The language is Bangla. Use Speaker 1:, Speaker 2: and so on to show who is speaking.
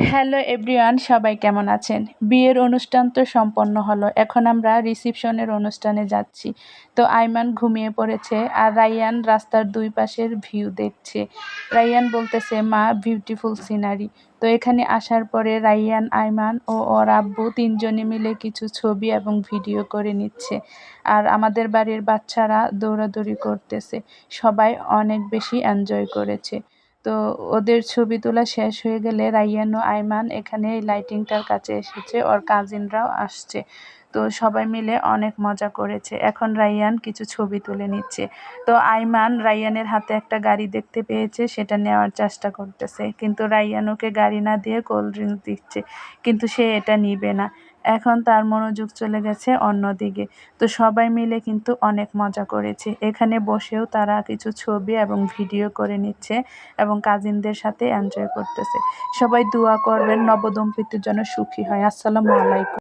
Speaker 1: হ্যালো এভরিওয়ান, সবাই কেমন আছেন? বিয়ের অনুষ্ঠান তো সম্পন্ন হলো। এখন আমরা রিসিপশনের অনুষ্ঠানে যাচ্ছি। তো আইমান ঘুমিয়ে পড়েছে আর রাইয়ান রাস্তার দুই পাশের ভিউ দেখছে। রাইয়ান বলতেছে, মা, বিউটিফুল সিনারি। তো এখানে আসার পরে রাইয়ান, আইমান ও ওর আব্বু তিনজনে মিলে কিছু ছবি এবং ভিডিও করে নিচ্ছে। আর আমাদের বাড়ির বাচ্চারা দৌড়াদৌড়ি করতেছে। সবাই অনেক বেশি এনজয় করেছে। তো ওদের ছবি তোলা শেষ হয়ে গেলে রাইয়ান ও আইমান এখানে এই লাইটিংটার কাছে এসেছে, ওর কাজিনরাও আসছে। তো সবাই মিলে অনেক মজা করেছে। এখন রাইয়ান কিছু ছবি তুলে নিচ্ছে। তো আইমান রাইয়ানের হাতে একটা গাড়ি দেখতে পেয়েছে, সেটা নেওয়ার চেষ্টা করতেছে, কিন্তু রাইয়ান ওকে গাড়ি না দিয়ে কোল্ড ড্রিঙ্কস দিচ্ছে, কিন্তু সে এটা নিবে না। এখন তার মনোযোগ চলে গেছে অন্যদিকে। তো সবাই মিলে কিন্তু অনেক মজা করেছে। এখানে বসেও তারা কিছু ছবি এবং ভিডিও করে নিচ্ছে এবং কাজিনদের সাথে এনজয় করতেছে। সবাই দোয়া করবেন নবদম্পতির যেন সুখী হয়। আসসালামু আলাইকুম।